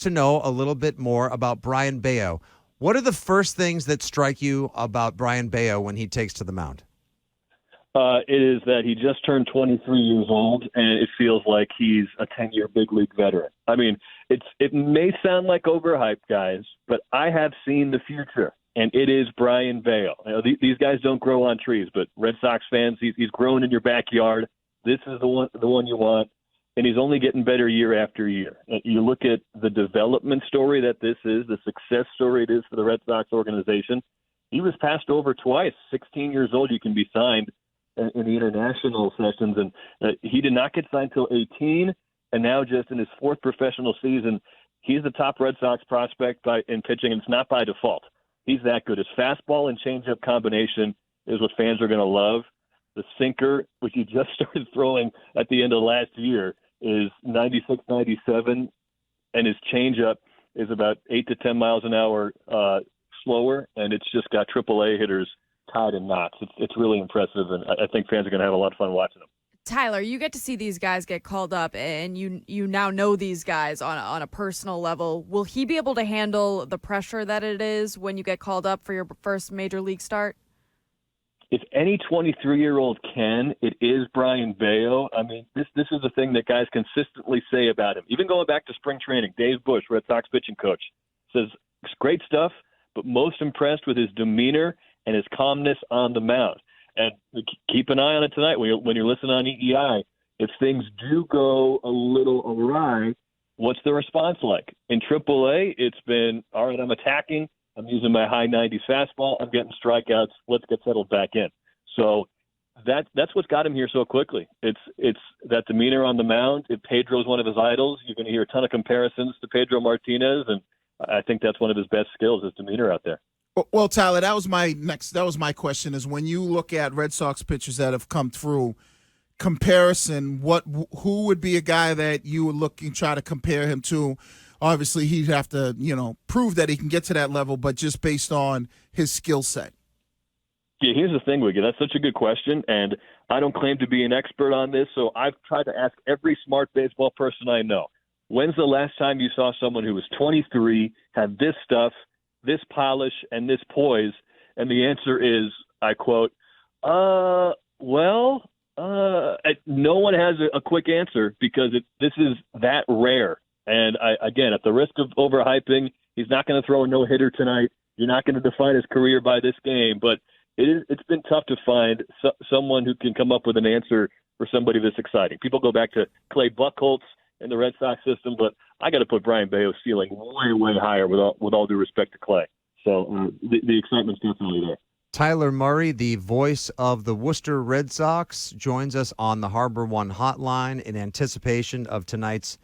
To know a little bit more about Brayan Bello. What are the first things that strike you about Brayan Bello when he takes to the mound? It is that he just turned 23 years old, and it feels like he's a 10-year big league veteran. I mean, it may sound like overhyped, guys, but I have seen the future, and it is Brayan Bello. You know, these guys don't grow on trees, but Red Sox fans, he's growing in your backyard. This is the one you want, and he's only getting better year after year. You look at the development story that this is, the success story it is for the Red Sox organization. He was passed over twice. 16 years old, you can be signed in the international sessions, and he did not get signed till 18, and now just in his fourth professional season, he's the top Red Sox prospect in pitching, and it's not by default. He's that good. His fastball and changeup combination is what fans are going to love. The sinker, which he just started throwing at the end of last year, is 96, 97, and his changeup is about 8 to 10 miles an hour slower, and it's just got AAA hitters tied in knots. It's really impressive, and I think fans are going to have a lot of fun watching them. Tyler, you get to see these guys get called up, and you now know these guys on a personal level. Will he be able to handle the pressure that it is when you get called up for your first major league start? If any 23-year-old can, it is Brayan Bello. I mean, this is the thing that guys consistently say about him. Even going back to spring training, Dave Bush, Red Sox pitching coach, says it's great stuff, but most impressed with his demeanor and his calmness on the mound. And keep an eye on it tonight when you're listening on EEI. If things do go a little awry, what's the response like? In AAA, it's been, all right, I'm attacking. I'm using my high 90s fastball. I'm getting strikeouts. Let's get settled back in. So that's what's got him here so quickly. It's that demeanor on the mound. If Pedro's one of his idols, you're going to hear a ton of comparisons to Pedro Martinez, and I think that's one of his best skills, his demeanor out there. Well, Tyler, that was my question is when you look at Red Sox pitchers that have come through, comparison, who would be a guy that you would try to compare him to? Obviously, he'd have to, prove that he can get to that level, but just based on his skill set. Yeah, here's the thing, Wiggy. That's such a good question, and I don't claim to be an expert on this, so I've tried to ask every smart baseball person I know. When's the last time you saw someone who was 23, had this stuff, this polish, and this poise? And the answer is, I quote, no one has a quick answer because this is that rare. And again, at the risk of overhyping, he's not going to throw a no-hitter tonight. You're not going to define his career by this game, but it's been tough to find someone who can come up with an answer for somebody this exciting. People go back to Clay Buchholz in the Red Sox system, but I got to put Brayan Bello's ceiling way, way higher with all due respect to Clay. So the excitement's definitely there. Tyler Murray, the voice of the Worcester Red Sox, joins us on the Harbor One hotline in anticipation of tonight's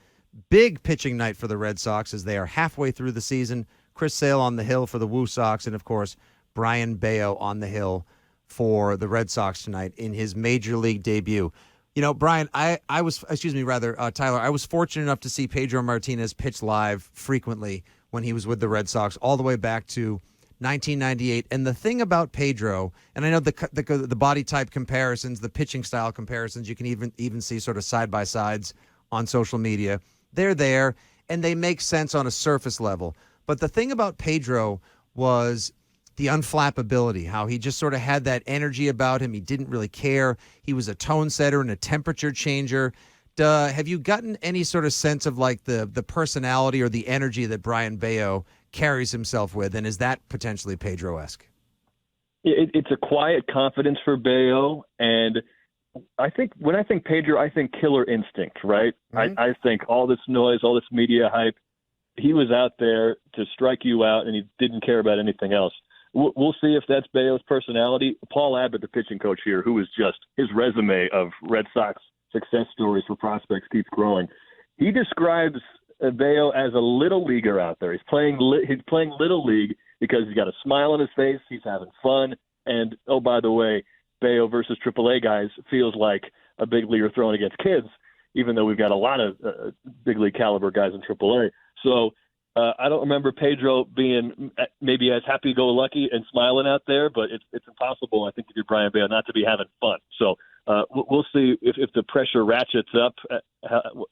big pitching night for the Red Sox as they are halfway through the season. Chris Sale on the hill for the Woo Sox, and, of course, Brayan Bello on the hill for the Red Sox tonight in his major league debut. Brian, Tyler, I was fortunate enough to see Pedro Martinez pitch live frequently when he was with the Red Sox all the way back to 1998. And the thing about Pedro, and I know the body type comparisons, the pitching style comparisons, you can even see sort of side by sides on social media. They're there, and they make sense on a surface level. But the thing about Pedro was the unflappability, how he just sort of had that energy about him. He didn't really care. He was a tone setter and a temperature changer. Have you gotten any sort of sense of like the personality or the energy that Brayan Bello carries himself with, and is that potentially Pedro-esque? It's a quiet confidence for Bello, and I think when I think Pedro, I think killer instinct, right? Mm-hmm. I think all this noise, all this media hype, he was out there to strike you out, and he didn't care about anything else. We'll see if that's Bello's personality. Paul Abbott, the pitching coach here, who is just his resume of Red Sox success stories for prospects keeps growing. He describes Bello as a little leaguer out there. He's playing little league because he's got a smile on his face. He's having fun. And, oh, by the way, Bello versus AAA guys feels like a big leaguer throwing against kids, even though we've got a lot of big league caliber guys in AAA. So I don't remember Pedro being maybe as happy-go-lucky and smiling out there, but it's impossible, I think, if you're Brayan Bello, not to be having fun. So we'll see if the pressure ratchets up,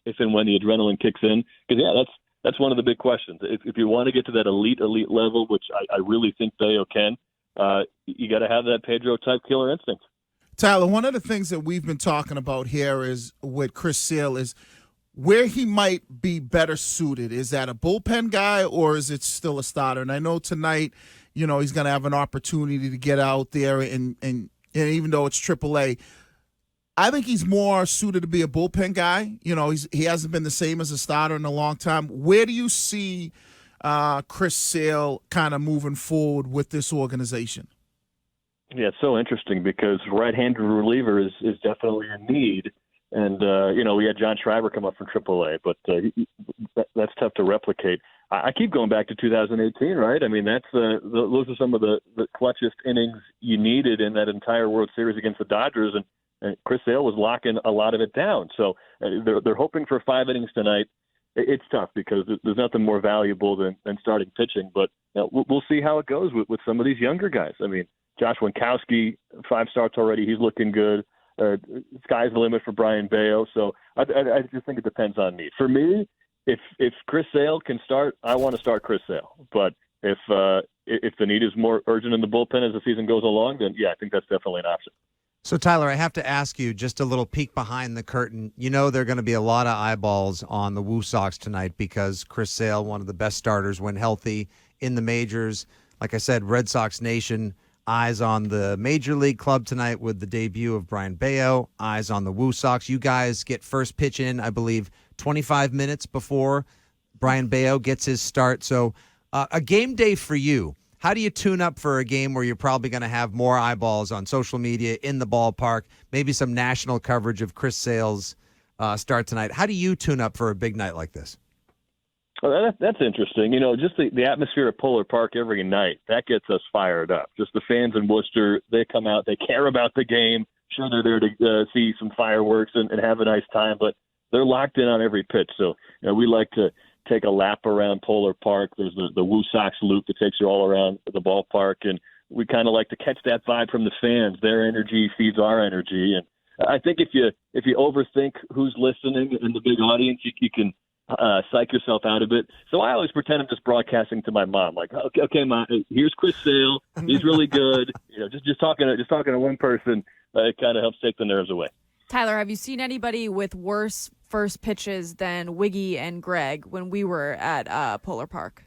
if and when the adrenaline kicks in. Because, That's one of the big questions. If you want to get to that elite level, which I really think Bello can, you got to have that Pedro-type killer instinct. Tyler, one of the things that we've been talking about here is with Chris Sale is where he might be better suited. Is that a bullpen guy or is it still a starter? And I know tonight, he's going to have an opportunity to get out there and even though it's AAA, I think he's more suited to be a bullpen guy. He hasn't been the same as a starter in a long time. Where do you see Chris Sale kind of moving forward with this organization? Yeah, it's so interesting because right-handed reliever is definitely a need. And, we had John Schreiber come up from AAA, but that's tough to replicate. I keep going back to 2018, right? I mean, those are some of the clutchest innings you needed in that entire World Series against the Dodgers, and Chris Sale was locking a lot of it down. So they're hoping for 5 innings tonight. It's tough because there's nothing more valuable than starting pitching, but we'll see how it goes with some of these younger guys. I mean, Josh Winkowski, 5 starts already. He's looking good. Sky's the limit for Brayan Bello. So I just think it depends on need. For me, if Chris Sale can start, I want to start Chris Sale. But if the need is more urgent in the bullpen as the season goes along, then yeah, I think that's definitely an option. So, Tyler, I have to ask you just a little peek behind the curtain. There are going to be a lot of eyeballs on the Woo Sox tonight because Chris Sale, one of the best starters when healthy in the majors. Like I said, Red Sox Nation, eyes on the Major League Club tonight with the debut of Brayan Bello, eyes on the Woo Sox. You guys get first pitch in, I believe, 25 minutes before Brayan Bello gets his start. So a game day for you. How do you tune up for a game where you're probably going to have more eyeballs on social media, in the ballpark, maybe some national coverage of Chris Sale's start tonight? How do you tune up for a big night like this? Well, that's interesting. Just the atmosphere at Polar Park every night, that gets us fired up. Just the fans in Worcester, they come out, they care about the game. Sure, they're there to see some fireworks and have a nice time, but they're locked in on every pitch. So we like to take a lap around Polar Park. There's the Woo Sox loop that takes you all around the ballpark, and we kind of like to catch that vibe from the fans. Their energy feeds our energy, and I think if you overthink who's listening in the big audience, you can psych yourself out a bit. So I always pretend I'm just broadcasting to my mom, like, okay, Mom, here's Chris Sale. He's really good. Just talking to one person, it kind of helps take the nerves away. Tyler, have you seen anybody with worse first pitches than Wiggy and Greg when we were at Polar Park?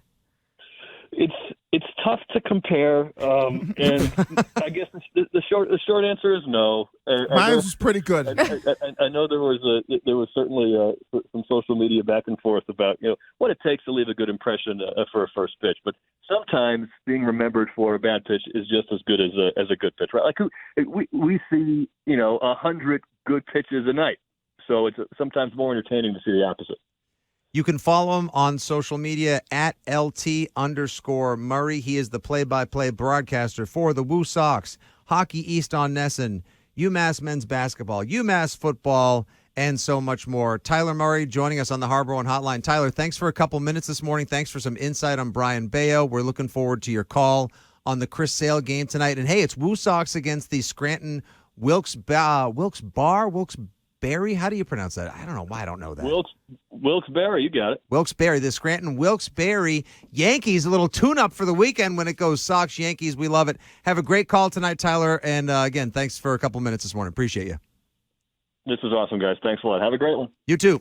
It's tough to compare, and I guess the short answer is no. Mine was pretty good. I know there was certainly some social media back and forth about what it takes to leave a good impression for a first pitch, but sometimes being remembered for a bad pitch is just as good as a good pitch, right? Like we see 100 good pitches a night, so it's sometimes more entertaining to see the opposite. You can follow him on social media at LT_Murray. He is the play-by-play broadcaster for the Woo Sox, Hockey East on Nesson, UMass men's basketball, UMass football, and so much more. Tyler Murray joining us on the Harbor One Hotline. Tyler, thanks for a couple minutes this morning. Thanks for some insight on Brayan Bello. We're looking forward to your call on the Chris Sale game tonight. And, hey, it's Woo Sox against the Scranton Wilkes-Barre. How do you pronounce that? I don't know why I don't know that. Wilkes-Barre, you got it. Wilkes-Barre, the Scranton Wilkes-Barre Yankees. A little tune-up for the weekend when it goes Sox, Yankees. We love it. Have a great call tonight, Tyler. And, again, thanks for a couple minutes this morning. Appreciate you. This is awesome, guys. Thanks a lot. Have a great one. You too.